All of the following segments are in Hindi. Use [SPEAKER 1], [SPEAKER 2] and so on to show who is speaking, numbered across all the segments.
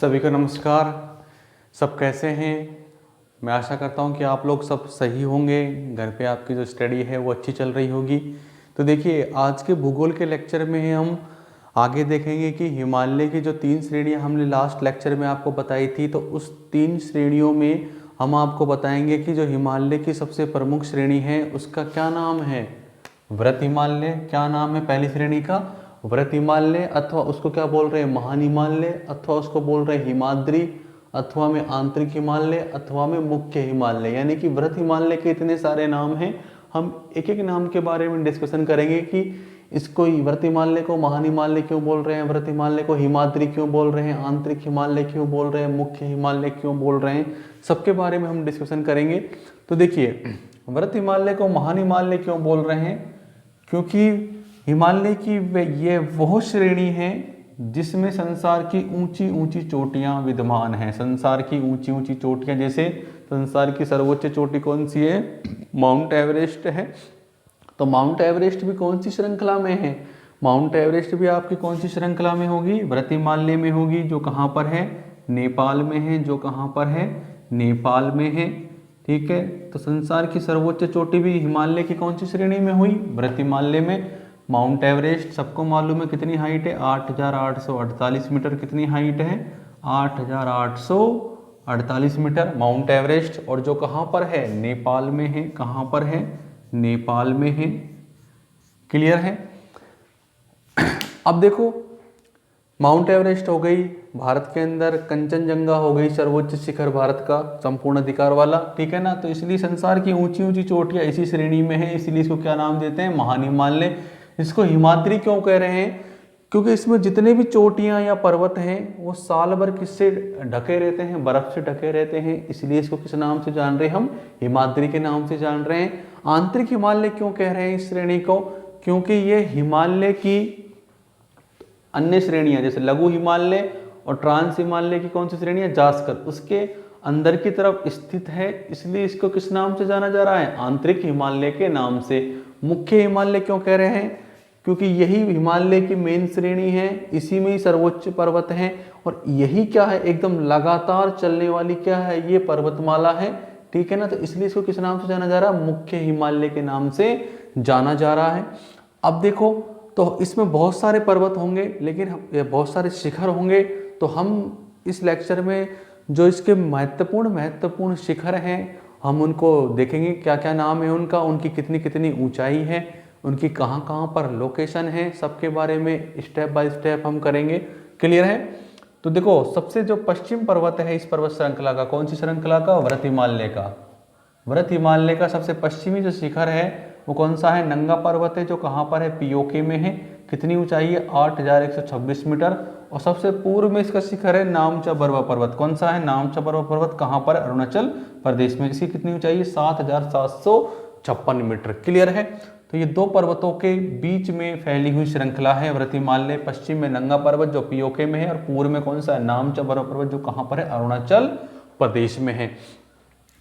[SPEAKER 1] सभी को नमस्कार। सब कैसे हैं? मैं आशा करता हूं कि आप लोग सब सही होंगे। घर पे आपकी जो स्टडी है वो अच्छी चल रही होगी। तो देखिए, आज के भूगोल के लेक्चर में हम आगे देखेंगे कि हिमालय की जो 3 श्रेणियां हमने लास्ट लेक्चर में आपको बताई थी, तो उस 3 श्रेणियों में हम आपको बताएंगे कि जो हिमालय की सबसे प्रमुख श्रेणी है उसका क्या नाम है। व्रत हिमालय। क्या नाम है पहली श्रेणी का? व्रत हिमालय, अथवा उसको क्या बोल रहे हैं, महान हिमालय, अथवा उसको बोल रहे हैं हिमाद्री, अथवा में आंतरिक हिमालय, अथवा में मुख्य हिमालय। यानी कि व्रत हिमालय के इतने सारे नाम हैं। हम एक एक नाम के बारे में डिस्कशन करेंगे कि इसको व्रत हिमालय को महान हिमालय क्यों बोल रहे हैं, व्रत हिमालय को हिमाद्री क्यों बोल रहे हैं, आंतरिक हिमालय क्यों बोल रहे हैं, मुख्य हिमालय क्यों बोल रहे हैं, सबके बारे में हम डिस्कशन करेंगे। तो देखिए, व्रत हिमालय को महान हिमालय क्यों बोल रहे हैं? क्योंकि हिमालय की ये वह श्रेणी है जिसमें संसार की ऊंची ऊंची चोटियां विद्यमान हैं। संसार की ऊंची ऊंची चोटियां, जैसे संसार की सर्वोच्च चोटी कौन सी है? माउंट एवरेस्ट है। तो माउंट एवरेस्ट भी कौन सी श्रृंखला में है? माउंट एवरेस्ट भी आपकी कौन सी श्रृंखला में होगी? व्रत हिमालय में होगी, जो कहाँ पर है? नेपाल में है। जो कहाँ पर है? नेपाल में है। ठीक है, तो संसार की सर्वोच्च चोटी भी हिमालय की कौन सी श्रेणी में हुई? व्रत हिमालय में। माउंट एवरेस्ट सबको मालूम है कितनी हाइट है? 8,848 मीटर। कितनी हाइट है? 8,848 मीटर माउंट एवरेस्ट। और जो कहाँ पर है? नेपाल में है। कहाँ पर है? नेपाल में है। क्लियर है? अब देखो, माउंट एवरेस्ट हो गई भारत के अंदर, कंचनजंगा हो गई सर्वोच्च शिखर भारत का संपूर्ण अधिकार वाला, ठीक है ना। तो इसलिए संसार की ऊंची ऊंची चोटियां इसी श्रेणी में है, इसलिए इसको क्या नाम देते हैं? महान हिमालय। इसको हिमाद्री क्यों कह रहे हैं? क्योंकि इसमें जितने भी चोटियां या पर्वत हैं वो साल भर किससे ढके रहते हैं? बर्फ से ढके रहते हैं, इसलिए इसको किस नाम से जान रहे हैं हम? हिमाद्री के नाम से जान रहे हैं। आंतरिक हिमालय क्यों कह रहे हैं इस श्रेणी को? क्योंकि ये हिमालय की अन्य श्रेणियां, जैसे लघु हिमालय और ट्रांस हिमालय की कौन सी श्रेणी है? जास्कर, उसके अंदर की तरफ स्थित है, इसलिए इसको किस नाम से जाना जा रहा है? आंतरिक हिमालय के नाम से। मुख्य हिमालय क्यों कह रहे हैं? क्योंकि यही हिमालय की मेन श्रेणी है, इसी में ही सर्वोच्च पर्वत है, और यही क्या है? एकदम लगातार चलने वाली क्या है? ये पर्वतमाला है, ठीक है ना। तो इसलिए इसको किस नाम से जाना जा रहा है? मुख्य हिमालय के नाम से जाना जा रहा है। अब देखो, तो इसमें बहुत सारे पर्वत होंगे, लेकिन बहुत सारे शिखर होंगे। तो हम इस लेक्चर में जो इसके महत्वपूर्ण शिखर हैं, हम उनको देखेंगे, क्या क्या नाम है उनका, उनकी कितनी कितनी ऊंचाई है, उनकी कहाँ कहाँ पर लोकेशन है, सबके बारे में स्टेप बाय स्टेप हम करेंगे। क्लियर है? तो देखो, सबसे जो पश्चिम पर्वत है इस पर्वत श्रृंखला का, कौन सी श्रृंखला का? व्रत हिमालय का। व्रत हिमालय का सबसे पश्चिमी जो शिखर है वो कौन सा है? नंगा पर्वत है, जो कहाँ पर है? पीओके में है। कितनी ऊंचाई है? 8,126 मीटर। और सबसे पूर्व में इसका शिखर है नामचा बर्वा पर्वत। कौन सा है? नामचा बर्वा पर्वत। कहाँ पर? अरुणाचल प्रदेश में। इसकी कितनी ऊंचाई है? 7,756 मीटर। क्लियर है? तो ये दो पर्वतों के बीच में फैली हुई श्रृंखला है व्रत हिमालय। पश्चिम में नंगा पर्वत जो पीओके में है, और पूर्व में कौन सा है? नामचा बर्वा पर्वत, जो कहाँ पर है? अरुणाचल प्रदेश में है।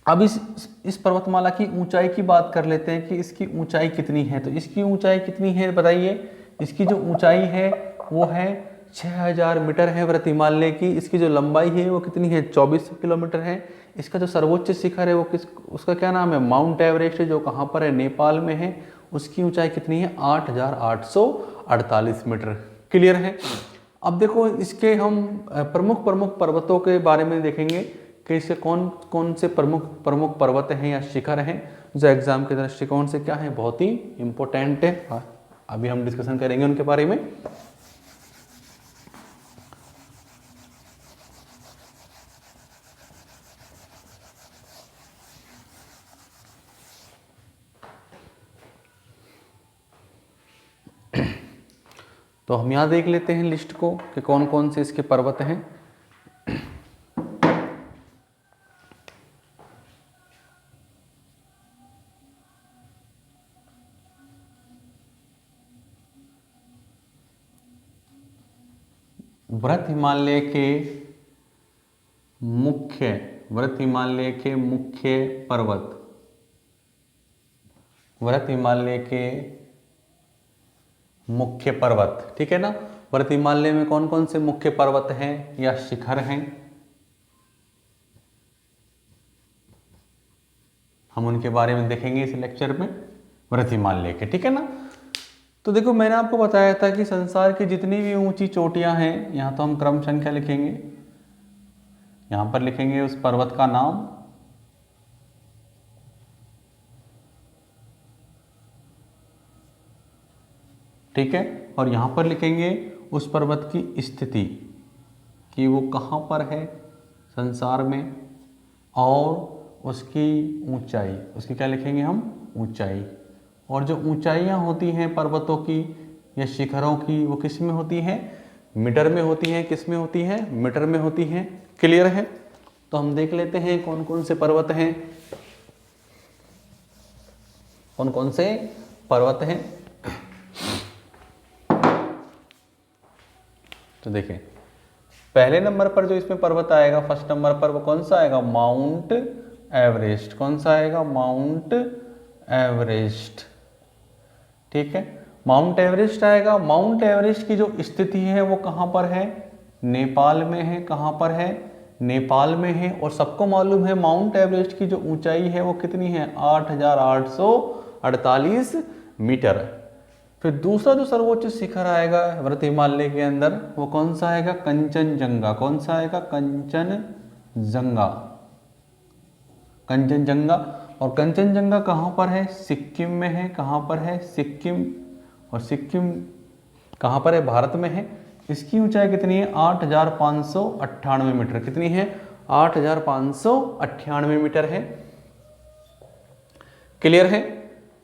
[SPEAKER 1] अब इस पर्वतमाला की ऊंचाई की बात कर लेते हैं कि इसकी ऊंचाई कितनी है। तो इसकी ऊंचाई कितनी है बताइए? इसकी जो ऊंचाई है वो है 6,000 मीटर है व्रत हिमालय की। इसकी जो लंबाई है वो कितनी है? 24 किलोमीटर है। इसका जो सर्वोच्च शिखर है वो उसका क्या नाम है? माउंट एवरेस्ट, जो कहाँ पर है? नेपाल में है। उसकी ऊंचाई कितनी है? 8,848 मीटर। क्लियर है? अब देखो, इसके हम प्रमुख पर्वतों के बारे में देखेंगे कि इसके कौन कौन से प्रमुख पर्वत हैं या शिखर हैं, जो एग्जाम के दृष्टिकोण से क्या है? बहुत ही इंपॉर्टेंट है। अभी हम डिस्कशन करेंगे उनके बारे में। तो हम यहाँ देख लेते हैं लिस्ट को कि कौन कौन से इसके पर्वत हैं। व्रत हिमालय के मुख्य पर्वत, व्रत हिमालय के मुख्य पर्वत, ठीक है ना। भारत हिमालय में कौन कौन से मुख्य पर्वत हैं या शिखर हैं, हम उनके बारे में देखेंगे इस लेक्चर में, भारत हिमालय के, ठीक है ना। तो देखो मैंने आपको बताया था कि संसार की जितनी भी ऊंची चोटियां हैं, यहाँ तो हम क्रम संख्या लिखेंगे, यहाँ पर लिखेंगे उस पर्वत का नाम, ठीक है, और यहाँ पर लिखेंगे उस पर्वत की स्थिति कि वो कहाँ पर है संसार में, और उसकी ऊंचाई, उसकी क्या लिखेंगे हम, ऊंचाई। और जो ऊंचाइयाँ होती हैं पर्वतों की या शिखरों की, वो किस में होती हैं, मीटर में होती हैं, किस में होती हैं, मीटर में होती हैं। क्लियर है। तो हम देख लेते हैं कौन कौन से पर्वत हैं, कौन कौन से पर्वत हैं। तो देखें पहले नंबर पर जो इसमें पर्वत आएगा, फर्स्ट नंबर पर, वो कौन सा आएगा, माउंट एवरेस्ट। कौन सा आएगा, माउंट एवरेस्ट, ठीक है, माउंट एवरेस्ट आएगा। माउंट एवरेस्ट की जो स्थिति है वो कहाँ पर है, नेपाल में है। कहाँ पर है, नेपाल में है। और सबको मालूम है माउंट एवरेस्ट की जो ऊंचाई है वो कितनी है, 8,848 मीटर। फिर दूसरा जो सर्वोच्च शिखर आएगा भारत हिमालय के अंदर, वो कौन सा आएगा, कंचनजंगा। कौन सा आएगा, कंचनजंगा, कंचनजंगा। और कंचनजंगा कहाँ पर है, सिक्किम में है। कहाँ पर है, सिक्किम। और सिक्किम कहाँ पर है, भारत में है। इसकी ऊंचाई कितनी है, 8,598 मीटर। कितनी है, 8,598 मीटर है। क्लियर है।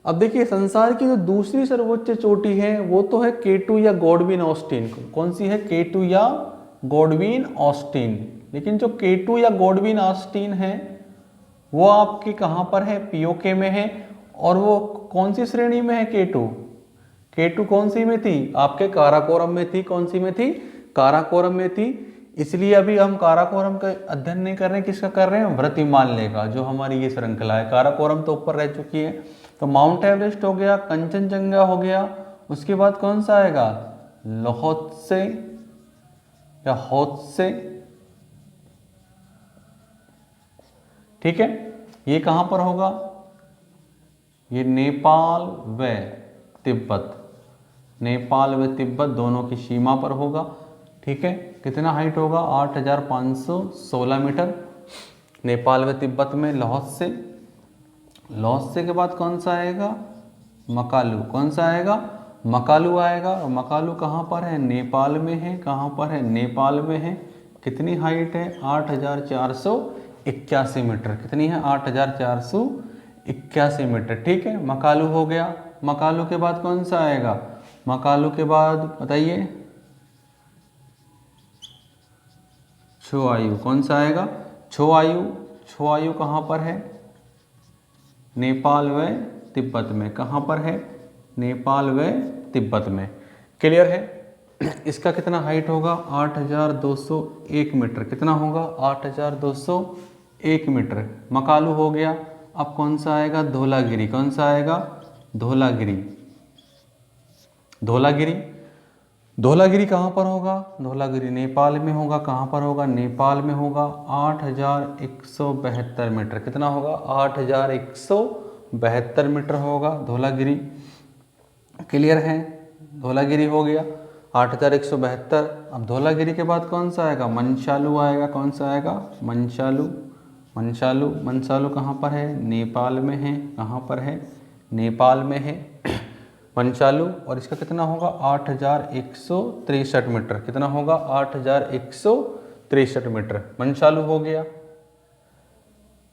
[SPEAKER 1] अब देखिए संसार की जो दूसरी सर्वोच्च चोटी है वो तो है K2 या गॉडविन ऑस्टिन। कौन सी है, K2 या गॉडविन ऑस्टिन। लेकिन जो K2 या गॉडविन ऑस्टिन है वो आपकी कहाँ पर है, पीओके में है। और वो कौन सी श्रेणी में है, K2, K2 कौन सी में थी, आपके काराकोरम में थी। कौन सी में थी, काराकोरम में थी। इसलिए अभी हम काराकोरम का अध्ययन नहीं कर रहे हैं, किसका कर रहे हैं, भारत हिमालय का, जो हमारी ये श्रृंखला है। काराकोरम तो ऊपर रह चुकी है। तो माउंट एवरेस्ट हो गया, कंचनजंगा हो गया, उसके बाद कौन सा आएगा, लोहोत्से या होत्से, ठीक है। ये कहां पर होगा, ये नेपाल व तिब्बत, नेपाल व तिब्बत दोनों की सीमा पर होगा, ठीक है। कितना हाइट होगा, 8,516 मीटर नेपाल व तिब्बत में, लोहोत्से। लोहोत्से के बाद कौन सा आएगा, मकालू। कौन सा आएगा, मकालू आएगा। और मकालू कहाँ पर है, नेपाल में है। कहाँ पर है, नेपाल में है। कितनी हाइट है, 8,481 मीटर। कितनी है, 8,481 मीटर, ठीक है। मकालू हो गया। मकालू के बाद कौन सा आएगा, मकालू के बाद बताइए, छोआयु। कौन सा आएगा, छोआयु। छोआयु कहाँ पर है, नेपाल व तिब्बत में। कहाँ पर है, नेपाल व तिब्बत में। क्लियर है। इसका कितना हाइट होगा, 8,201 मीटर। कितना होगा, 8,201 मीटर। मकालू हो गया। अब कौन सा आएगा, धौलागिरी। कौन सा आएगा, धौलागिरी। धौलागिरी, धौलागिरी कहाँ पर होगा, धौलागिरी नेपाल में होगा। कहाँ पर होगा, नेपाल में होगा। 8,172 मीटर। कितना होगा, 8,172 मीटर होगा धौलागिरी। क्लियर है। धौलागिरी हो गया 8,172। अब धौलागिरी के बाद कौन सा आएगा, मंशालू आएगा। कौन सा आएगा, मंशालू। मंशालू, मंशालू कहाँ पर है, नेपाल में है। कहाँ पर है, नेपाल में है मंशालू। और इसका कितना होगा, 8,163 मीटर। कितना होगा, 8,163 मीटर। मंशालू हो गया।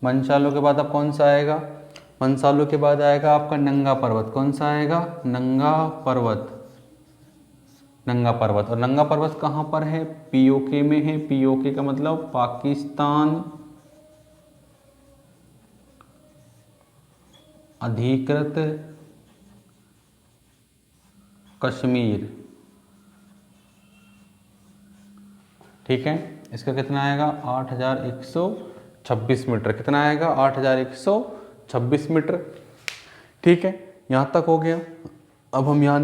[SPEAKER 1] मंशालू के बाद अब कौन सा आएगा, मंशालू के बाद आएगा आपका नंगा पर्वत। कौन सा आएगा, नंगा पर्वत। नंगा पर्वत। और नंगा पर्वत कहाँ पर है, पीओके में है। पीओके का मतलब पाकिस्तान अधिकृत कश्मीर, ठीक है। इसका कितना आएगा, 8,126 मीटर। कितना आएगा, 8,126 मीटर, ठीक है। यहाँ तक हो गया। अब हम यहाँ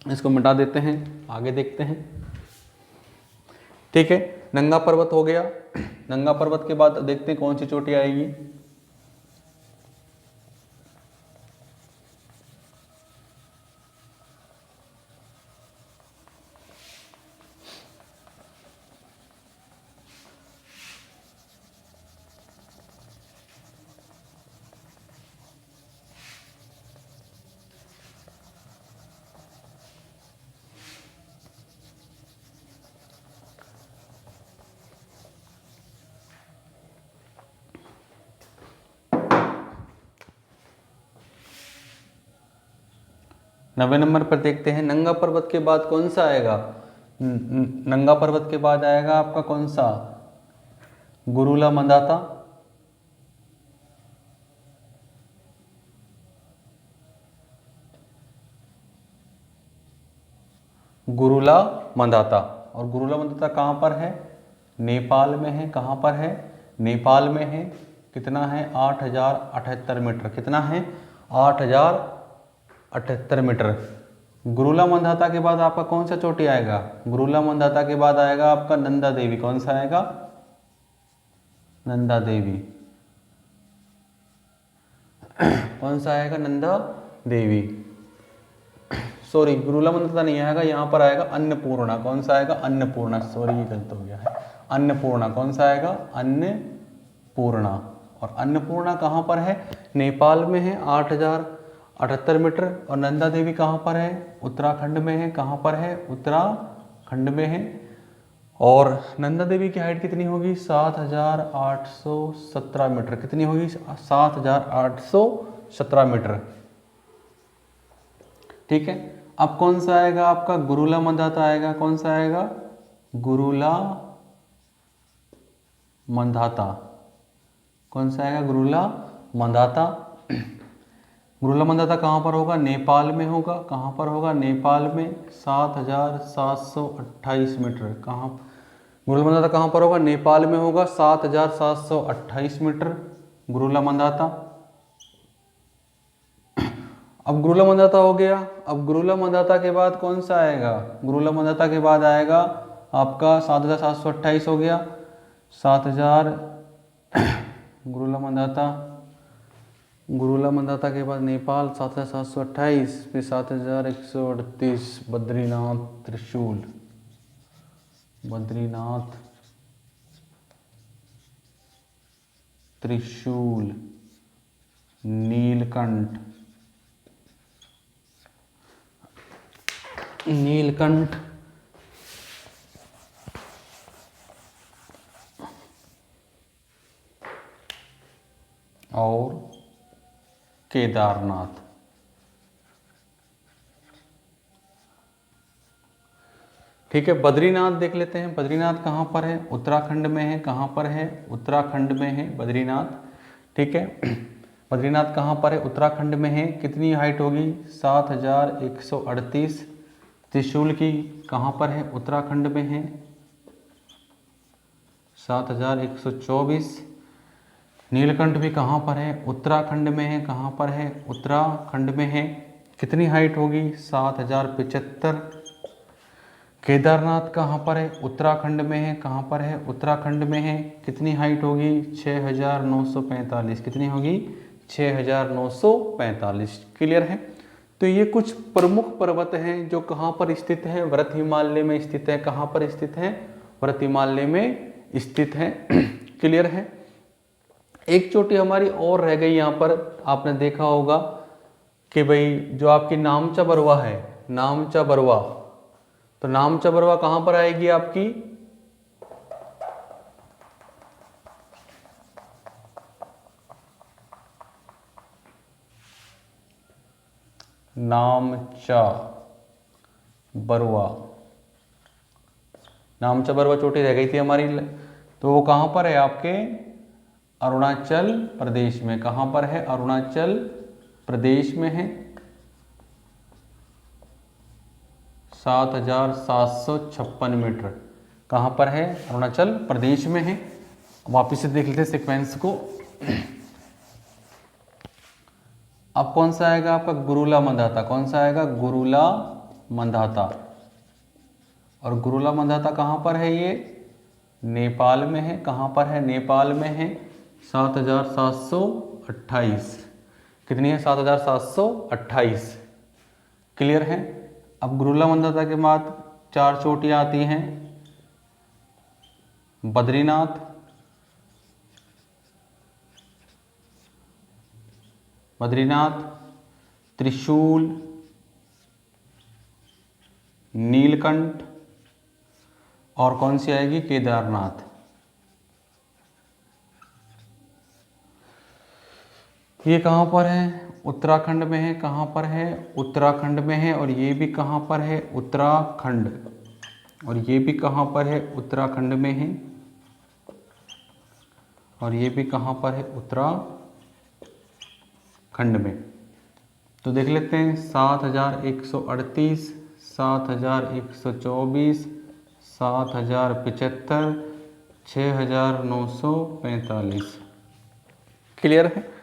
[SPEAKER 1] इसको मिटा देते हैं, आगे देखते हैं। ठीक है, नंगा पर्वत हो गया। नंगा पर्वत के बाद देखते हैं कौन सी चोटी आएगी। नवे नंबर पर देखते हैं नंगा पर्वत के बाद कौन सा आएगा। नंगा पर्वत के बाद आएगा आपका कौन सा, गुरुला मंदाता। गुरुला मंदाता। और गुरुला मंदाता कहाँ पर है, नेपाल में है। कहाँ पर है, नेपाल में है। कितना है, 8078 मीटर। कितना है, 8078 मीटर। गुरुला मंदाता के बाद आपका कौन सा चोटी आएगा, गुरुला मंदाता के बाद आएगा आपका नंदा देवी। कौन सा आएगा, नंदा देवी। कौन सा आएगा, नंदा देवी। सॉरी, गुरुला मंदाता नहीं आएगा, यहाँ पर आएगा अन्नपूर्णा। कौन सा आएगा, अन्नपूर्णा। सॉरी, ये गलत हो गया है, अन्नपूर्णा। कौन सा आएगा, अन्नपूर्णा। और अन्नपूर्णा कहाँ पर है, नेपाल में है, 8078 मीटर। और नंदा देवी कहाँ पर है, उत्तराखंड में है। कहाँ पर है, उत्तराखंड में है। और नंदा देवी की हाइट कितनी होगी, 7817 मीटर। कितनी होगी, 7817 मीटर। ठीक है, अब कौन सा आएगा आपका, गुरुला मंदाता आएगा। कौन सा आएगा, गुरुला मंदाता। कौन सा आएगा, गुरुला मंदाता। गुरुला मंदाता कहाँ पर होगा, नेपाल में होगा। कहाँ पर होगा, नेपाल में, 7728 मीटर। कहाँ, गुरुला मंदाता कहाँ पर होगा, नेपाल में होगा, 7728 मीटर गुरुला मंदाता। अब गुरुला मंदाता हो गया। अब गुरुला मंदाता के बाद कौन सा आएगा, गुरुला मंदाता के बाद आएगा आपका 7728 हो गया, 7000। गुरुला मंदाता, गुरुला मंदाता के बाद नेपाल 7728, फिर 7138 बद्रीनाथ त्रिशूल, बद्रीनाथ त्रिशूल, नीलकंठ, नीलकंठ और केदारनाथ। ठीक है, बद्रीनाथ देख लेते हैं। बद्रीनाथ कहाँ पर है, उत्तराखंड में है। कहाँ पर है, उत्तराखंड में है बद्रीनाथ। ठीक है, बद्रीनाथ कहाँ पर है, उत्तराखंड में है। कितनी हाइट होगी, 7138। त्रिशूल की कहाँ पर है, उत्तराखंड में है, 7124। नीलकंठ भी कहाँ पर है, उत्तराखंड में है। कहाँ पर है, उत्तराखंड में है। कितनी हाइट होगी, 7075। केदारनाथ कहाँ पर है, उत्तराखंड में है। कहाँ पर है, उत्तराखंड में है। कितनी हाइट होगी, 6945। कितनी होगी, 6945। क्लियर है। तो ये कुछ प्रमुख पर्वत हैं जो कहाँ पर स्थित हैं, व्रत हिमालय में स्थित है। कहाँ पर स्थित है, व्रत हिमालय में स्थित है। क्लियर है। एक चोटी हमारी और रह गई यहाँ पर, आपने देखा होगा कि भाई जो आपकी नामचा बरवा है, नामचा बरवा, तो नामचा बरवा कहाँ पर आएगी आपकी, नामचा बरवा, नामचा बरवा चोटी रह गई थी हमारी, तो वो कहाँ पर है आपके, अरुणाचल प्रदेश में। कहाँ पर है, अरुणाचल प्रदेश में है। 7756 मीटर कहाँ पर है, अरुणाचल प्रदेश में है। वापिस से देख लेते हैं सीक्वेंस को। अब कौन सा आएगा आपका, गुरुला मंदाता। कौन सा आएगा, गुरुला मंदाता। और गुरुला मंदाता कहाँ पर है? ये नेपाल में है। कहाँ पर है? नेपाल में है। 7728। कितनी है? 7728। क्लियर है। अब गुरुला मंदाता के बाद 4 चोटियाँ आती हैं, बद्रीनाथ, त्रिशूल, नीलकंठ, और कौन सी आएगी? केदारनाथ। ये कहाँ पर है? उत्तराखंड में है। कहाँ पर है? उत्तराखंड में है। और ये भी कहाँ पर है? उत्तराखंड। और ये भी कहाँ पर है? उत्तराखंड में है। और ये भी कहाँ पर है? उत्तराखंड में। तो देख लेते हैं। 7138, 7124, 7075, 6945। क्लियर है।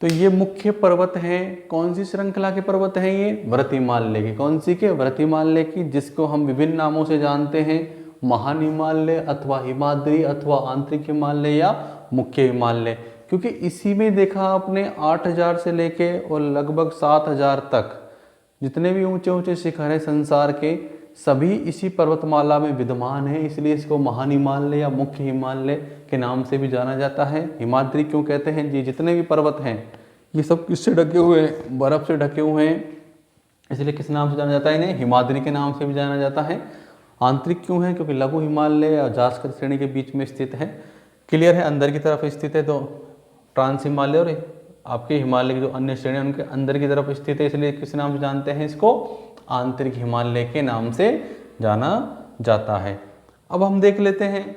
[SPEAKER 1] तो ये मुख्य पर्वत हैं। कौन सी श्रृंखला के पर्वत हैं? ये व्रतिमाल्य की। कौन सी के? व्रतिमाल्य की, जिसको हम विभिन्न नामों से जानते हैं, महान हिमालय अथवा हिमाद्री अथवा आंतरिक हिमालय या मुख्य हिमालय। क्योंकि इसी में देखा आपने 8000 से लेके और लगभग 7000 तक जितने भी ऊंचे ऊंचे शिखर हैं संसार के, सभी इसी पर्वतमाला में विद्यमान है। इसलिए इसको महान हिमालय या मुख्य हिमालय के नाम से भी जाना जाता है। हिमाद्री क्यों कहते हैं? ये जितने भी पर्वत हैं ये सब किससे ढके हुए हैं? बर्फ से ढके हुए हैं, इसलिए किस नाम से जाना जाता है? इन्हें हिमाद्री के नाम से भी जाना जाता है। आंतरिक क्यों है? क्योंकि लघु हिमालय और जास्कर श्रेणी के बीच में स्थित है। क्लियर है। अंदर की तरफ स्थित है तो ट्रांस हिमालय, और आपके हिमालय की जो अन्य श्रेणी उनके अंदर की तरफ स्थित है, इसलिए किस नाम से जानते हैं इसको? आंतरिक हिमालय के नाम से जाना जाता है। अब हम देख लेते हैं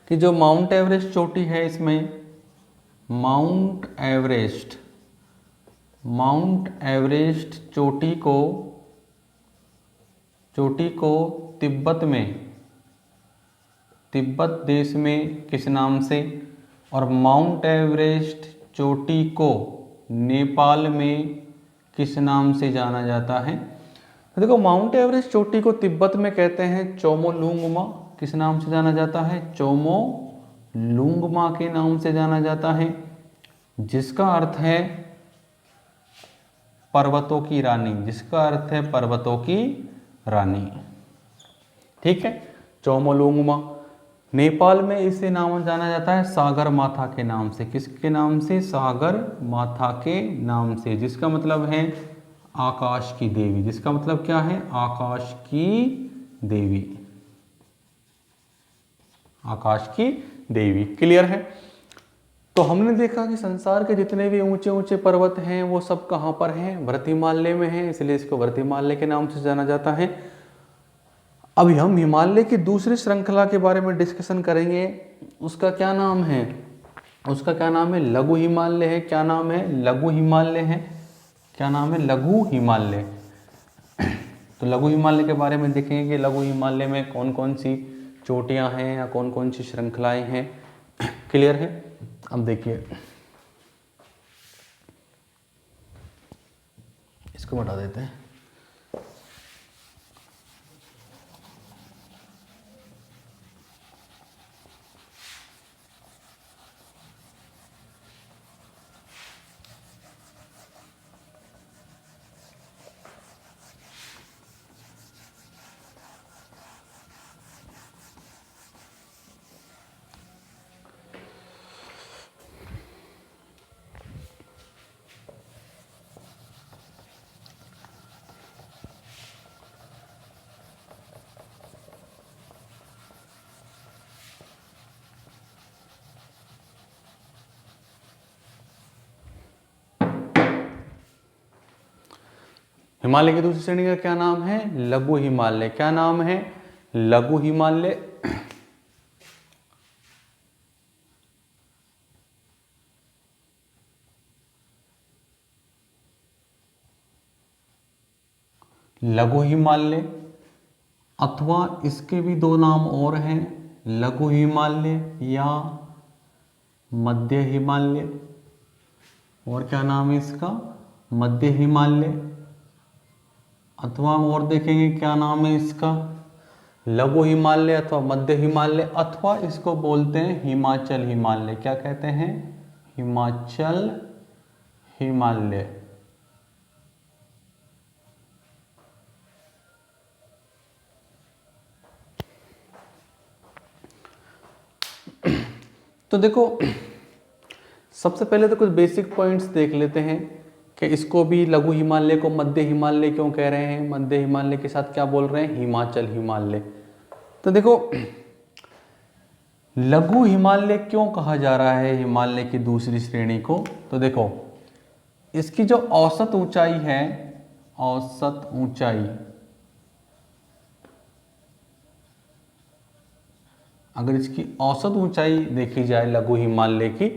[SPEAKER 1] कि जो माउंट एवरेस्ट चोटी है, इसमें माउंट एवरेस्ट चोटी को तिब्बत देश में किस नाम से, और माउंट एवरेस्ट चोटी को नेपाल में किस नाम से जाना जाता है? तो देखो, माउंट एवरेस्ट चोटी को तिब्बत में कहते हैं चोमोलुंगमा। किस नाम से जाना जाता है? चोमोलुंगमा के नाम से जाना जाता है, जिसका अर्थ है पर्वतों की रानी। जिसका अर्थ है पर्वतों की रानी। ठीक है, चोमोलुंगमा। नेपाल में इसे नाम जाना जाता है सागर माथा के नाम से। किसके नाम से? सागर माथा के नाम से, जिसका मतलब है आकाश की देवी। जिसका मतलब क्या है? आकाश की देवी। आकाश की देवी। क्लियर है। तो हमने देखा कि संसार के जितने भी ऊंचे ऊंचे पर्वत हैं वो सब कहाँ पर हैं? व्रतिमाल्य में हैं, इसलिए इसको व्रतिमाल्य के नाम से जाना जाता है। अभी हम हिमालय की दूसरी श्रृंखला के बारे में डिस्कशन करेंगे। उसका क्या नाम है? उसका क्या नाम है? लघु हिमालय है। क्या नाम है? लघु हिमालय है। क्या नाम है? लघु हिमालय। तो लघु हिमालय के बारे में देखेंगे कि लघु हिमालय में कौन कौन सी चोटियां हैं या कौन कौन सी श्रृंखलाएं हैं। क्लियर है। अब देखिए, इसको हटा देते हैं। हिमालय की दूसरी श्रेणी का क्या नाम है? लघु हिमालय। क्या नाम है? लघु हिमालय। लघु हिमालय, अथवा इसके भी दो नाम और हैं, लघु हिमालय या मध्य हिमालय। और क्या नाम है इसका? मध्य हिमालय। अथवा और देखेंगे क्या नाम है इसका, लघु हिमालय अथवा मध्य हिमालय, अथवा इसको बोलते हैं हिमाचल हिमालय। क्या कहते हैं? हिमाचल हिमालय। तो देखो सबसे पहले तो कुछ बेसिक पॉइंट्स देख लेते हैं कि इसको भी लघु हिमालय को मध्य हिमालय क्यों कह रहे हैं, मध्य हिमालय के साथ क्या बोल रहे हैं, हिमाचल हिमालय। तो देखो लघु हिमालय क्यों कहा जा रहा है हिमालय की दूसरी श्रेणी को, तो देखो इसकी जो औसत ऊंचाई है, औसत ऊंचाई, अगर इसकी औसत ऊंचाई देखी जाए लघु हिमालय की,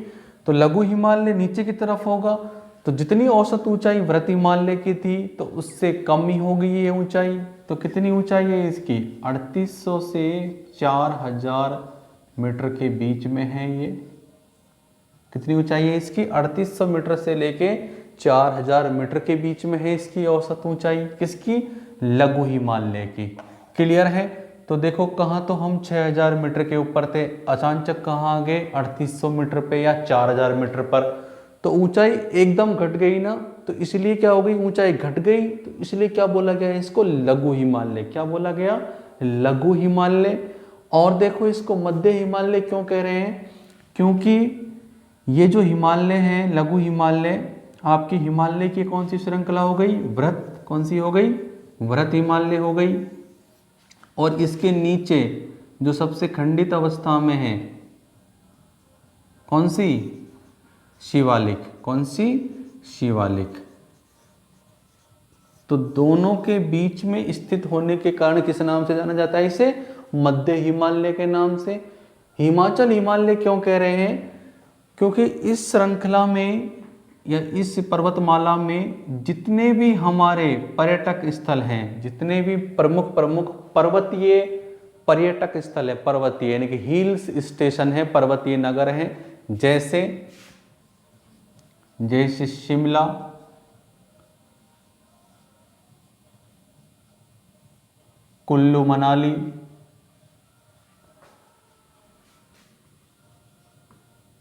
[SPEAKER 1] तो लघु हिमालय नीचे की तरफ होगा, तो जितनी औसत ऊंचाई वृहत हिमालय की थी तो उससे कम ही होगी ये ऊंचाई। तो कितनी ऊंचाई है इसकी, 3800 से 4000 मीटर के बीच में है ये। कितनी ऊंचाई है इसकी, 3800 मीटर से लेके 4000 मीटर के बीच में है इसकी औसत ऊंचाई, किसकी, लघु हिमालय की। क्लियर है? तो देखो कहाँ तो हम 6000 मीटर के ऊपर थे, अचानक कहाँ आ गए 3800 मीटर पे या 4000 मीटर पर, तो ऊंचाई एकदम घट गई ना, तो इसलिए क्या हो गई, ऊंचाई घट गई, तो इसलिए क्या बोला गया इसको, लघु हिमालय। क्या बोला गया, लघु हिमालय। और देखो इसको मध्य हिमालय क्यों कह रहे हैं, क्योंकि ये जो हिमालय है लघु हिमालय, आपकी हिमालय की कौन सी श्रृंखला हो गई, वृहत, कौन सी हो गई, वृहत हिमालय हो गई। और इसके नीचे जो सबसे खंडित अवस्था में है कौन सी, शिवालिक, कौन सी, शिवालिक। तो दोनों के बीच में स्थित होने के कारण किस नाम से जाना जाता है इसे, मध्य हिमालय के नाम से। हिमाचल हिमालय क्यों कह रहे हैं, क्योंकि इस श्रृंखला में या इस पर्वतमाला में जितने भी हमारे पर्यटक स्थल हैं, जितने भी प्रमुख प्रमुख पर्वतीय पर्यटक स्थल है, पर्वतीय यानी कि हिल्स स्टेशन है, पर्वतीय नगर हैं, जैसे जैसे शिमला, कुल्लू मनाली,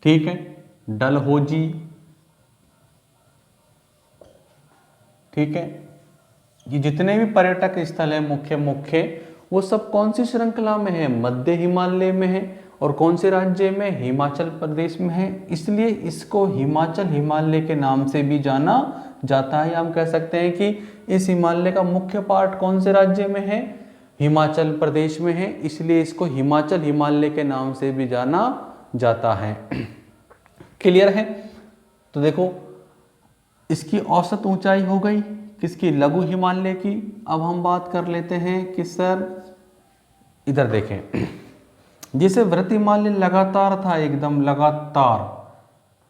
[SPEAKER 1] ठीक है, डलहौजी, ठीक है, ये जितने भी पर्यटक स्थल है मुख्य मुख्य, वो सब कौन सी श्रृंखला में है, मध्य हिमालय में है। और कौन से राज्य में, हिमाचल प्रदेश में है, इसलिए इसको हिमाचल हिमालय के नाम से भी जाना जाता है। हम कह सकते हैं कि इस हिमालय का मुख्य पार्ट कौन से राज्य में है, हिमाचल प्रदेश में है, इसलिए इसको हिमाचल हिमालय के नाम से भी जाना जाता है। क्लियर है? तो देखो इसकी औसत ऊंचाई हो गई किसकी, लघु हिमालय की। अब हम बात कर लेते हैं कि सर इधर देखें, जैसे वृहत हिमालय लगातार था, एकदम लगातार,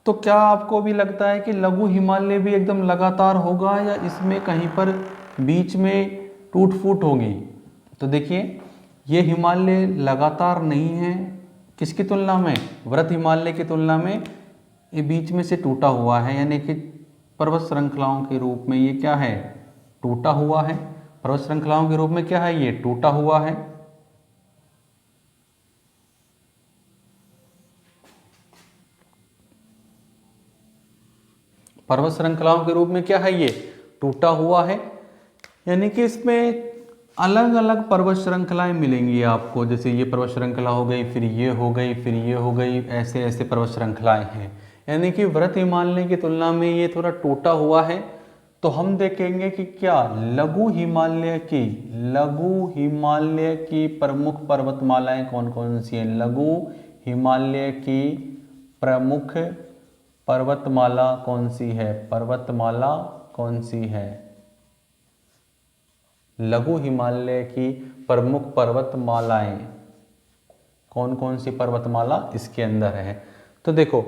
[SPEAKER 1] तो क्या आपको भी लगता है कि लघु हिमालय भी एकदम लगातार होगा या इसमें कहीं पर बीच में टूट फूट होगी? तो देखिए ये हिमालय लगातार नहीं है, किसकी तुलना में, वृहत हिमालय की तुलना में ये बीच में से टूटा हुआ है, यानी कि पर्वत श्रृंखलाओं के रूप में ये क्या है, टूटा हुआ है। पर्वत श्रृंखलाओं के रूप में क्या है, ये टूटा हुआ है। पर्वत श्रृंखलाओं के रूप में क्या है, ये टूटा हुआ है, यानी कि इसमें अलग अलग पर्वत श्रृंखलाएं मिलेंगी आपको, जैसे ये पर्वत श्रृंखला हो गई, फिर ये हो गई, फिर ये हो गई, ऐसे ऐसे पर्वत श्रृंखलाएं हैं। यानी कि वृहत हिमालय की तुलना में ये थोड़ा टूटा हुआ है। तो हम देखेंगे कि क्या लघु हिमालय की प्रमुख पर्वतमालाएं कौन कौन सी हैं। लघु हिमालय की प्रमुख पर्वतमाला कौन सी है, पर्वतमाला कौन सी है, लघु हिमालय की प्रमुख पर्वतमालाएं कौन कौन सी पर्वतमाला इसके अंदर है। तो देखो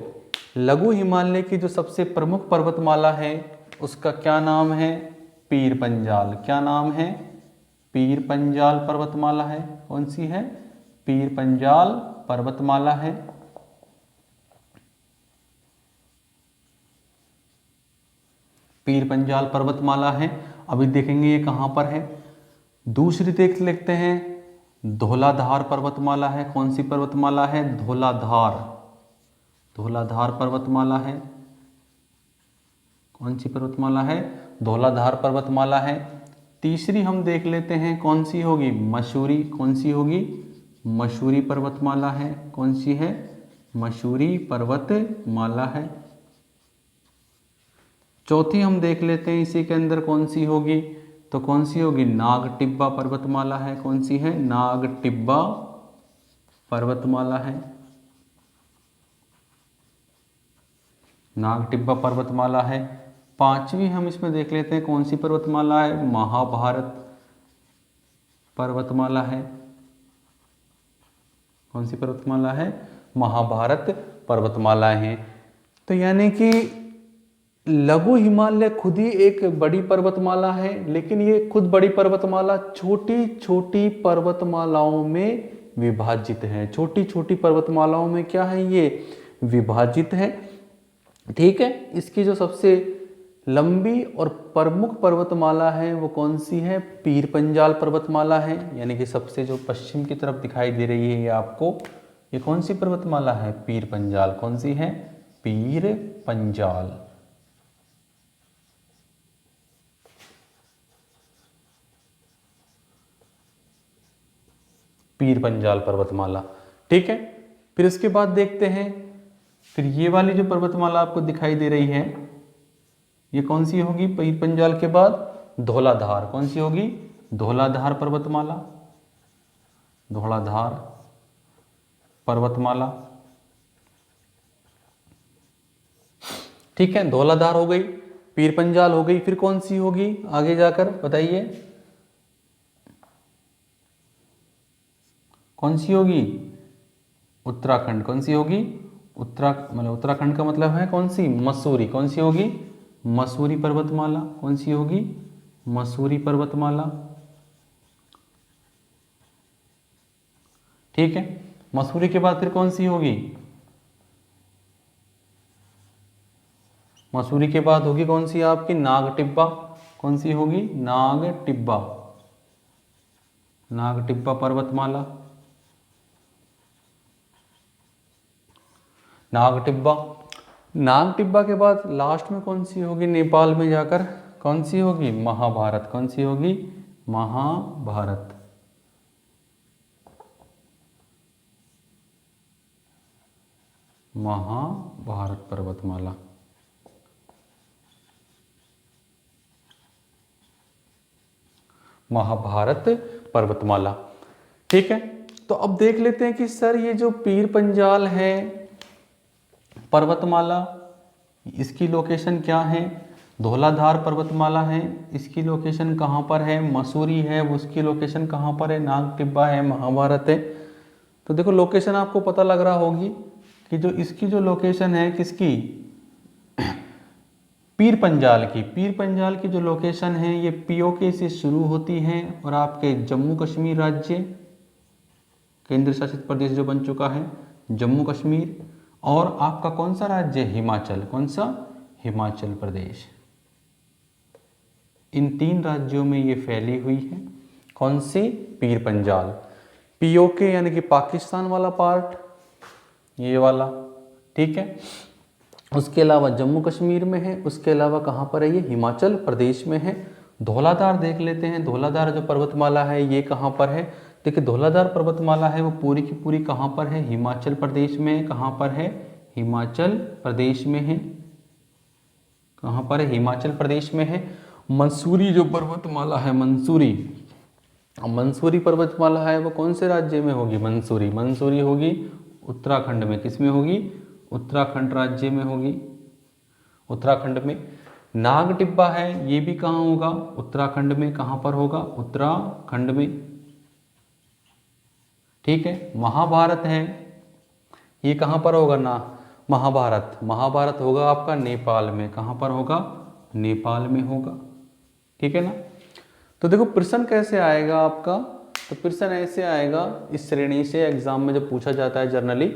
[SPEAKER 1] लघु हिमालय की जो सबसे प्रमुख पर्वतमाला है उसका क्या नाम है, पीर पंजाल। क्या नाम है, पीर पंजाल पर्वतमाला है। कौन सी है, पीर पंजाल पर्वतमाला है। पीर पंजाल पर्वतमाला है। अभी देखेंगे ये कहाँ पर है। दूसरी देख लेते हैं, धौलाधार पर्वतमाला है। कौन सी पर्वतमाला है? धौलाधार, धौलाधार पर्वतमाला है। कौन सी पर्वतमाला है? धौलाधार पर्वतमाला है। तीसरी हम देख लेते हैं कौन सी होगी? मसूरी। कौन सी होगी? मसूरी पर्वतमाला है। कौन सी है? मसूरी पर्वतमाला है। चौथी हम देख लेते हैं इसी के अंदर कौन सी होगी, तो कौन सी होगी? नागटिब्बा पर्वतमाला है। कौन सी है? नागटिब्बा पर्वतमाला है। नागटिब्बा पर्वतमाला है। पांचवी हम इसमें देख लेते हैं कौन सी पर्वतमाला है? महाभारत पर्वतमाला है। कौन सी पर्वतमाला है? महाभारत पर्वतमाला है। तो यानी कि लघु हिमालय खुद ही एक बड़ी पर्वतमाला है, लेकिन ये खुद बड़ी पर्वतमाला छोटी छोटी पर्वतमालाओं में विभाजित है। छोटी छोटी पर्वतमालाओं में क्या है? ये विभाजित है। ठीक है, इसकी जो सबसे लंबी और प्रमुख पर्वतमाला है वो कौन सी है? पीर पंजाल पर्वतमाला है। यानी कि सबसे जो पश्चिम की तरफ दिखाई दे रही है ये आपको, ये कौन सी पर्वतमाला है? पीर पंजाल। कौन सी है? पीर पंजाल। पीर पंजाल पर्वतमाला। ठीक है, फिर इसके बाद देखते हैं, फिर ये वाली जो पर्वतमाला आपको दिखाई दे रही है ये कौन सी होगी? पीर पंजाल के बाद धौलाधार। कौन सी होगी? धौलाधार पर्वतमाला। धौलाधार पर्वतमाला। ठीक है, धौलाधार हो गई, पीर पंजाल हो गई, फिर कौन सी होगी आगे जाकर बताइए? कौन सी होगी? उत्तराखंड। कौन सी होगी? उत्तराखंड का मतलब है कौन सी? मसूरी। कौन सी होगी? मसूरी पर्वतमाला। कौन सी होगी? मसूरी पर्वतमाला। ठीक है, मसूरी के बाद फिर कौन सी होगी? मसूरी के बाद होगी कौन सी आपकी? नागटिब्बा। कौन सी होगी? नागटिब्बा। नागटिब्बा पर्वतमाला। नागटिब्बा। नागटिब्बा के बाद लास्ट में कौन सी होगी? नेपाल में जाकर कौन सी होगी? महाभारत। कौन सी होगी? महाभारत। महाभारत पर्वतमाला। महाभारत पर्वतमाला। ठीक है, तो अब देख लेते हैं कि सर ये जो पीर पंजाल है पर्वतमाला, इसकी लोकेशन क्या है? धौलाधार पर्वतमाला है, इसकी लोकेशन कहाँ पर है? मसूरी है, उसकी लोकेशन कहाँ पर है? नागटिब्बा है, महाभारत है। तो देखो लोकेशन आपको पता लग रहा होगी कि जो इसकी जो लोकेशन है किसकी? पीर पंजाल की। पीर पंजाल की जो लोकेशन है ये पीओके से शुरू होती है और आपके जम्मू कश्मीर राज्य, केंद्र शासित प्रदेश जो बन चुका है जम्मू कश्मीर, और आपका कौन सा राज्य? हिमाचल। कौन सा? हिमाचल प्रदेश। इन 3 राज्यों में ये फैली हुई है। कौन सी? पीर पंजाल। पीओके यानी कि पाकिस्तान वाला पार्ट, ये वाला। ठीक है, उसके अलावा जम्मू कश्मीर में है, उसके अलावा कहाँ पर है? ये हिमाचल प्रदेश में है। धौलाधार देख लेते हैं, धौलाधार जो पर्वतमाला है ये कहाँ पर है? देखिए धौलाधार पर्वतमाला है वो पूरी की पूरी कहाँ पर है? हिमाचल प्रदेश में। कहाँ पर है? हिमाचल प्रदेश में है। कहाँ पर है? हिमाचल प्रदेश में है। मंसूरी जो पर्वतमाला है, मंसूरी, मंसूरी पर्वतमाला है वो कौन से राज्य में होगी? मंसूरी। मंसूरी होगी उत्तराखंड में। किस में होगी? उत्तराखंड राज्य में होगी। उत्तराखंड में। नागटिब्बा है ये भी कहाँ होगा? उत्तराखंड में। कहाँ पर होगा? उत्तराखंड में। ठीक है, महाभारत है ये कहाँ पर होगा? ना महाभारत, महाभारत होगा आपका नेपाल में। कहाँ पर होगा? नेपाल में होगा। ठीक है ना। तो देखो प्रश्न कैसे आएगा आपका, तो प्रश्न ऐसे आएगा इस श्रेणी से एग्जाम में जब पूछा जाता है जनरली,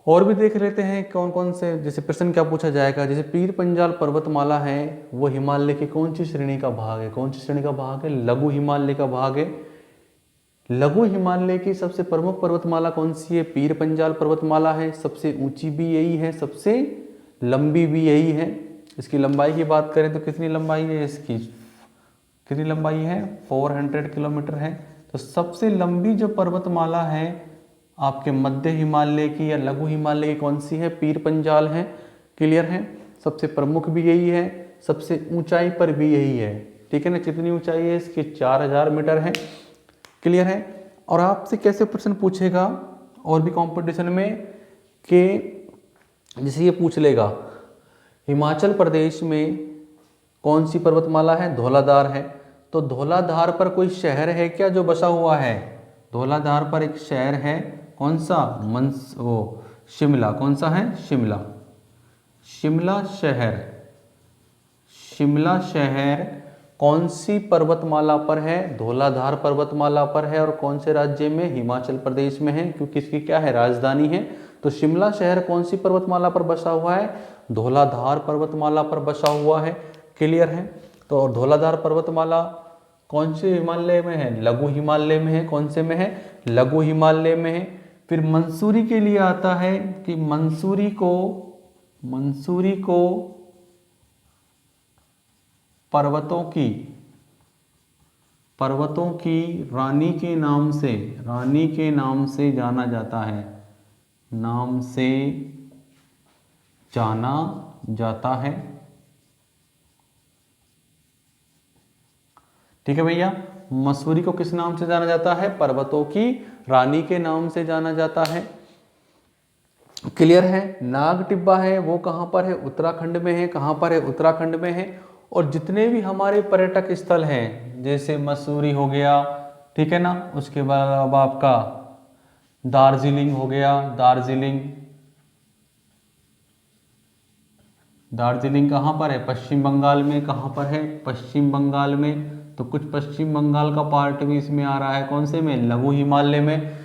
[SPEAKER 1] और भी देख लेते हैं कौन कौन से, जैसे प्रश्न क्या पूछा जाएगा, जैसे पीर पंजाल पर्वतमाला है वो हिमालय की कौन सी श्रेणी का भाग है, कौन सी श्रेणी का भाग है, लघु हिमालय का भाग है। लघु हिमालय की सबसे प्रमुख पर्वतमाला कौन सी है, पीर पंजाल पर्वतमाला है, सबसे ऊंची भी यही है, सबसे लंबी भी यही है। इसकी लंबाई की बात करें तो कितनी लंबाई है इसकी, कितनी लंबाई है, 400 किलोमीटर है। तो सबसे लंबी जो पर्वतमाला है आपके मध्य हिमालय की या लघु हिमालय की कौन सी है, पीर पंजाल है। क्लियर है, सबसे प्रमुख भी यही है, सबसे ऊंचाई पर भी यही है। ठीक है ना, कितनी ऊंचाई है इसकी, 4000 मीटर है। क्लियर है। और आपसे कैसे प्रश्न पूछेगा और भी कंपटीशन में कि जैसे ये पूछ लेगा हिमाचल प्रदेश में कौन सी पर्वतमाला है, धौलाधार है। तो धौलाधार पर कोई शहर है क्या जो बसा हुआ है, धौलाधार पर एक शहर है, कौन सा, शिमला। कौन सा है, शिमला। शिमला शहर, शिमला शहर कौन सी पर्वतमाला पर है, धौलाधार पर्वतमाला पर है। और कौन से राज्य में, हिमाचल प्रदेश में है, क्योंकि इसकी क्या है, राजधानी है। तो शिमला शहर कौन सी पर्वतमाला पर बसा हुआ है, धौलाधार पर्वतमाला पर बसा हुआ है। क्लियर है। तो धौलाधार पर्वतमाला कौन से हिमालय में है, लघु हिमालय में है। कौन से में है, लघु हिमालय में है। फिर मंसूरी के लिए आता है कि मंसूरी को पर्वतों की रानी के नाम से जाना जाता है, नाम से जाना जाता है। ठीक है भैया, मसूरी को किस नाम से जाना जाता है, पर्वतों की रानी के नाम से जाना जाता है। क्लियर है। नाग टिब्बा है वो कहाँ पर है, उत्तराखंड में है। कहाँ पर है, उत्तराखंड में है। और जितने भी हमारे पर्यटक स्थल हैं जैसे मसूरी हो गया, ठीक है ना, उसके बाद अब आपका दार्जिलिंग हो गया, दार्जिलिंग कहाँ पर है, पश्चिम बंगाल में। कहाँ पर है, पश्चिम बंगाल में। तो कुछ पश्चिम बंगाल का पार्ट भी इसमें आ रहा है, कौन से में, लघु हिमालय में।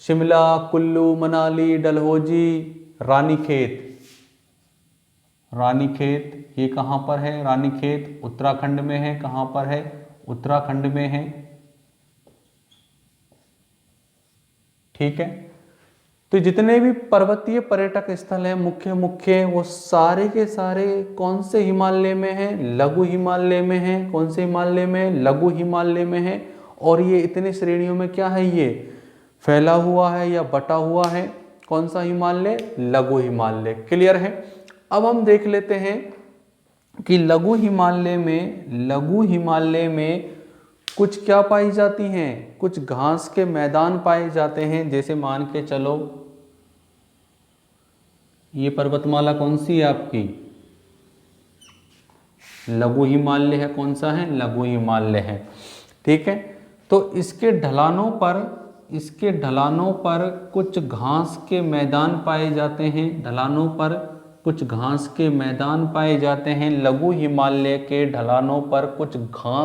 [SPEAKER 1] शिमला, कुल्लू, मनाली, डलहौजी, रानीखेत ये कहाँ पर है, रानीखेत उत्तराखंड में है। कहाँ पर है, उत्तराखंड में है। ठीक है। तो जितने भी पर्वतीय पर्यटक स्थल हैं मुख्य वो सारे के सारे कौन से हिमालय में हैं, लघु हिमालय में हैं। कौन से हिमालय में, लघु हिमालय में है। और ये इतने श्रेणियों में क्या है, ये फैला हुआ है या बटा हुआ है। कौन सा हिमालय, लघु हिमालय। क्लियर है। अब हम देख लेते हैं कि लघु हिमालय में कुछ क्या पाई जाती हैं, कुछ घास के मैदान पाए जाते हैं। जैसे मान के चलो ये पर्वतमाला कौन सी है आपकी, लघु हिमालय है। कौन सा है, लघु हिमालय है। ठीक है। तो इसके ढलानों पर कुछ घास के मैदान पाए जाते हैं, लघु हिमालय के ढलानों पर कुछ घास